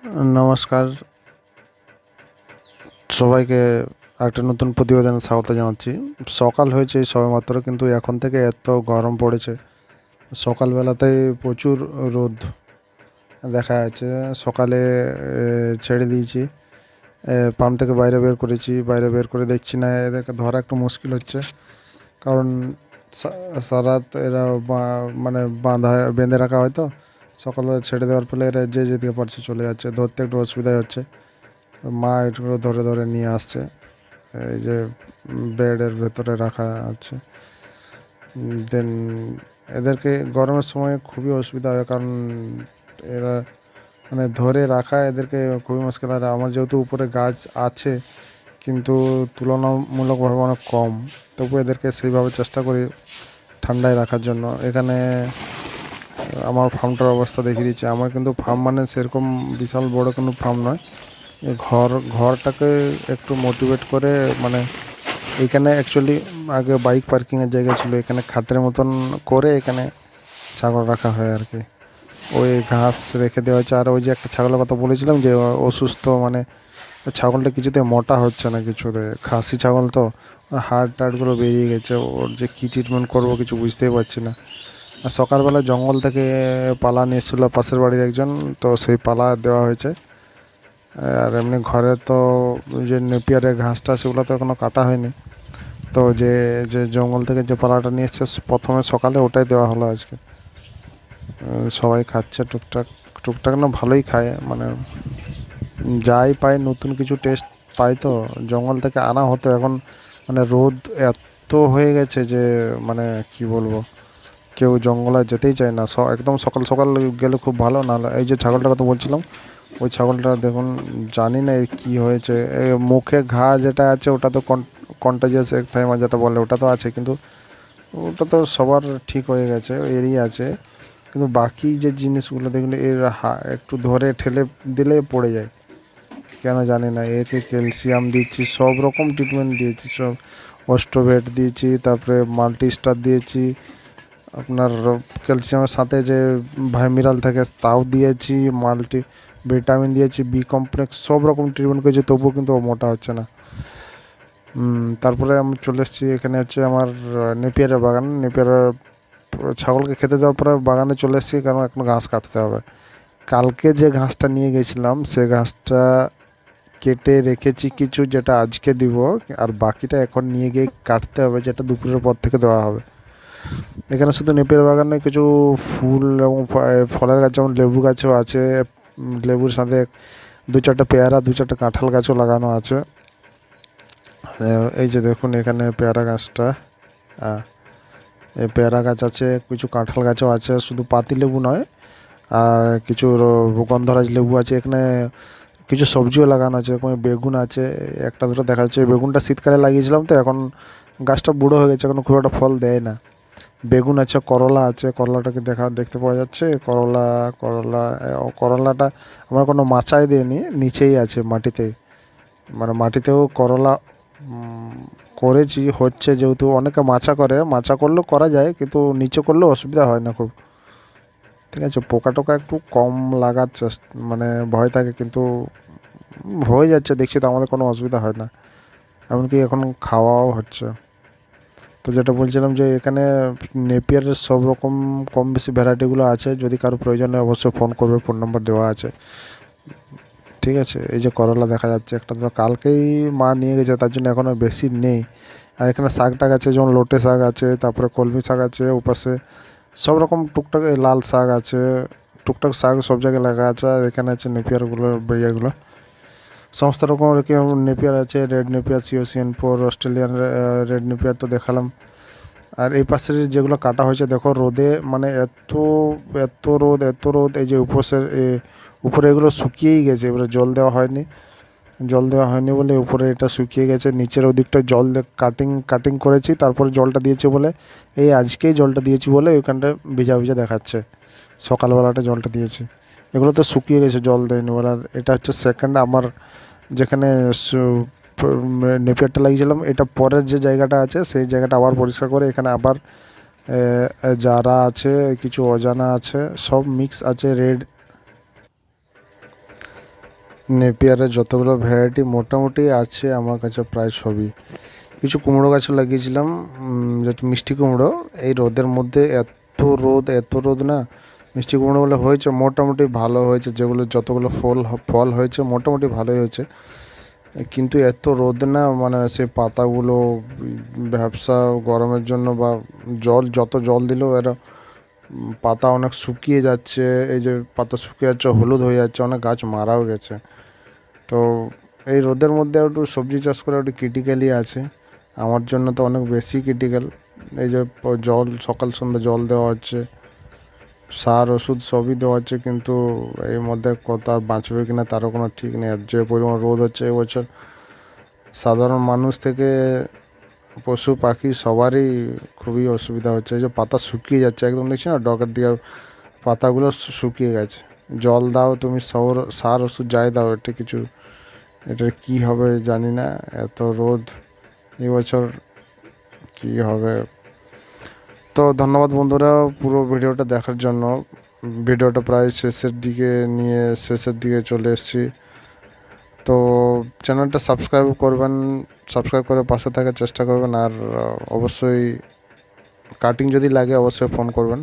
নমস্কার সবাইকে। একটা নতুন প্রতিবেদনে স্বাগত জানাচ্ছি। সকাল হয়েছে সবেমাত্র, কিন্তু এখন থেকে এত গরম পড়েছে। সকালবেলাতেই প্রচুর রোদ দেখা যাচ্ছে। সকালে ছেড়ে দিয়েছি, পাম্প থেকে বাইরে বের করেছি। বাইরে বের করে দেখছি না, এদেরকে ধরা একটু মুশকিল হচ্ছে। কারণ সারাত এরা মানে বেঁধে রাখা হয় তো। সকালবেলা ছেড়ে দেওয়ার ফলে এরা যে যেদিকে পারছে চলে যাচ্ছে, ধরতে একটু অসুবিধাই হচ্ছে। মা এগুলো ধরে ধরে নিয়ে আসছে, এই যে বেডের ভেতরে রাখা আছে। দেন এদেরকে গরমের সময় খুবই অসুবিধা হয়, কারণ এরা মানে ধরে রাখা এদেরকে খুবই মুশকিল। আর আমার যেহেতু উপরে গাছ আছে, কিন্তু তুলনামূলকভাবে অনেক কম, তবু এদেরকে সেইভাবে চেষ্টা করি ঠান্ডায় রাখার জন্য। এখানে আমার ফার্মটার অবস্থা দেখিয়ে দিচ্ছে। আমার কিন্তু ফার্ম মানে সেরকম বিশাল বড় কোনো ফার্ম নয়। ঘরটাকে একটু মোটিভেট করে, মানে এখানে অ্যাকচুয়ালি আগে বাইক পার্কিংয়ের জায়গা ছিল, এখানে খাটের মতন করে এখানে ছাগল রাখা হয় আর কি। ওই ঘাস রেখে দেওয়া হচ্ছে। আর ওই যে একটা ছাগলের কথা বলেছিলাম যে অসুস্থ, মানে ছাগলটা কিছুতে মোটা হচ্ছে না কিছুতে, খাসি ছাগল তো, হাড় টাড়গুলো বেরিয়ে গেছে। ওর যে কী ট্রিটমেন্ট করবো কিছু বুঝতেই পারছি না। আর সকালবেলা জঙ্গল থেকে পালা নিয়ে এসেছিলো পাশের বাড়ির একজন, তো সেই পালা দেওয়া হয়েছে। আর এমনি ঘরে তো যে নেপিয়ারের ঘাসটা সেগুলো তো এখনও কাটা হয়নি। তো যে যে জঙ্গল থেকে যে পালাটা নিয়ে এসছে প্রথমে সকালে, ওটাই দেওয়া হলো আজকে। সবাই খাচ্ছে টুকটাক টুকটাক, না ভালোই খায়, মানে যাই পায় নতুন কিছু টেস্ট পায় তো। জঙ্গল থেকে আনা হতো, এখন মানে রোদ এত হয়ে গেছে যে মানে কি বলবো, কেউ জঙ্গলে যেতেই চায় না। একদম সকাল সকাল গেলে খুব ভালো। নাহলে এই যে ছাগলটার কথা বলছিলাম, ওই ছাগলটা দেখুন, জানি না এর কী হয়েছে। মুখে ঘা যেটা আছে ওটা তো কন্টাজিয়াস একথাইমা যেটা বলে, ওটা তো আছে, কিন্তু ওটা তো সবার ঠিক হয়ে গেছে, এরই আছে। কিন্তু বাকি যে জিনিসগুলো দেখলে এর একটু ধরে ঠেলে দিলে পড়ে যায়, কেন জানি না। একে ক্যালসিয়াম দিচ্ছি, সব রকম ট্রিটমেন্ট দিয়েছি, সব অস্টোভেট দিয়েছি, তারপরে মাল্টিস্টার দিয়েছি, আপনার ক্যালসিয়ামের সাথে যে ভাইমিরাল থাকে তাও দিয়েছি, মাল্টি ভিটামিন দিয়েছি, বি কমপ্লেক্স, সব রকম ট্রিটমেন্ট করেছি, তবুও কিন্তু ও মোটা হচ্ছে না। তারপরে আমি চলে এসেছি, এখানে হচ্ছে আমার নেপিয়ারের বাগান। নেপিয়ারের ছাগলকে খেতে দেওয়ার পরে বাগানে চলে এসেছি, কারণ এখন ঘাস কাটতে হবে। কালকে যে ঘাসটা নিয়ে গেছিলাম সে ঘাসটা কেটে রেখেছি কিছু, যেটা আজকে দিব। আর বাকিটা এখন নিয়ে গিয়ে কাটতে হবে, যেটা দুপুরের পর থেকে দেওয়া হবে। এখানে শুধু নেপিয়ার বাগানে কিছু ফুল এবং ফলের গাছ, যেমন লেবু গাছও আছে। লেবুর সাথে দু চারটা পেয়ারা, দু চারটা কাঁঠাল গাছও লাগানো আছে। এই যে দেখুন এখানে পেয়ারা গাছটা, এই পেয়ারা গাছ আছে, কিছু কাঁঠাল গাছও আছে, শুধু পাতি লেবু নয়, আর কিছু গন্ধরাজ লেবু আছে। এখানে কিছু সবজিও লাগানো আছে, কোনো বেগুন আছে, একটা দুটো দেখা যাচ্ছে। বেগুনটা শীতকালে লাগিয়েছিলাম তো, এখন গাছটা বুড়ো হয়ে গেছে, এখন খুব একটা ফল দেয় না। বেগুন আছে, করলা আছে, করলাটাকে দেখতে পাওয়া যাচ্ছে। করলাটা আমার কোনো মাচায় দেয়নি, নিচেই আছে মাটিতে। মানে মাটিতেও করলা করেছি, হচ্ছে। যেহেতু অনেকে মাচা করে, মাচা করলেও করা যায়, কিন্তু নিচে করলেও অসুবিধা হয় না খুব। ঠিক আছে, পোকা টোকা একটু কম লাগার মানে ভয় থাকে, কিন্তু হয়ে যাচ্ছে দেখছি তো, আমাদের কোনো অসুবিধা হয় না। এমনকি এখন খাওয়াও হচ্ছে। তো যেটা বলছিলাম যে এখানে নেপিয়ারের সব রকম কম বেশি ভ্যারাইটিগুলো আছে। যদি কারো প্রয়োজন হয় অবশ্যই ফোন করবে, ফোন নাম্বার দেওয়া আছে। ঠিক আছে, এই যে করলা দেখা যাচ্ছে একটা, তো কালকেই মা নিয়ে গেছে, তার জন্য এখনও বেশি নেই। আর এখানে শাক টাক আছে, যেমন লোটে শাক আছে, তারপরে কলমি শাক আছে, ওপাশে সব রকম টুকটাক লাল শাক আছে, টুকটাক শাক সব জায়গায় লাগা আছে। আর এখানে আছে নেপিয়ারগুলো, বেইয়াগুলো, সমস্ত রকম নেপিয়ার আছে। রেড নেপিয়ার, সিওসিয়ান 4, অস্ট্রেলিয়ান রেড নেপিয়ার তো দেখালাম। আর এই পাশের যেগুলো কাটা হয়েছে দেখো, রোদে মানে এত এত রোদ, এত রোদ। এই যে উপরে এগুলো শুকিয়েই গেছে, এবারে জল দেওয়া হয়নি বলে উপরে এটা শুকিয়ে গেছে। নিচের ওদিকটা জল কাটিং করেছি, তারপরে জলটা দিয়েছি বলে, এই আজকেই জলটা দিয়েছি বলে ওইখানটা ভিজা ভিজা দেখাচ্ছে। সকালবেলাটা জলটা দিয়েছি, এগুলো তো শুকিয়ে গেছে, জল দেয়নি বলে। আর এটা হচ্ছে সেকেন্ড আমার, যেখানে নেপিয়ারটা লাগিয়েছিলাম, এটা পরের যে জায়গাটা আছে সেই জায়গাটা আবার পরিষ্কার করে এখানে আবার যারা আছে, কিছু অজানা আছে, সব মিক্স আছে। নেপিয়ারের যতগুলো ভ্যারাইটি মোটামুটি আছে আমার কাছে প্রায় সবই। কিছু কুমড়ো গাছও লাগিয়েছিলাম, যেটা মিষ্টি কুমড়ো। এই রোদের মধ্যে এত রোদ না, মিষ্টি কুমড়োগুলো হয়েছে মোটামুটি ভালো হয়েছে, যেগুলো যতগুলো ফল হয়েছে মোটামুটি ভালোই হয়েছে। কিন্তু এত রোদ না, মানে সে পাতাগুলো ভ্যাপসা গরমের জন্য বা যত জল দিলেও এরা পাতা অনেক শুকিয়ে যাচ্ছে। এই যে পাতা শুকিয়ে যাচ্ছে, হলুদ হয়ে যাচ্ছে, অনেক গাছ মারাও গেছে। তো এই রোদের মধ্যে একটু সবজি চাষ করা একটু ক্রিটিক্যালি আছে, আমার জন্য তো অনেক বেশি ক্রিটিক্যাল। এই যে জল সকাল সন্ধ্যা জল দেওয়া হচ্ছে, সার ওষুধ সবই দেওয়া হচ্ছে, কিন্তু এর মধ্যে কত আর বাঁচবে কিনা তারও কোনো ঠিক নেই। আর যে পরিমাণ রোদ হচ্ছে এবছর, সাধারণ মানুষ থেকে পশু পাখি সবারই খুবই অসুবিধা হচ্ছে। এই যে পাতা শুকিয়ে যাচ্ছে একদম, দেখছি না ডগের দিকে পাতাগুলো শুকিয়ে গেছে। জল দাও তুমি, সার ওষুধ যাই দাও, এটার কী হবে জানি না। এত রোদ এবছর কী হবে। তো ধন্যবাদ বন্ধুরা পুরো ভিডিওটা দেখার জন্য। ভিডিওটা প্রায় শেষের দিকে চলে এসেছি। তো চ্যানেলটা সাবস্ক্রাইব করে পাশে থাকার চেষ্টা করবেন। আর অবশ্যই কাটিং যদি লাগে অবশ্যই ফোন করবেন।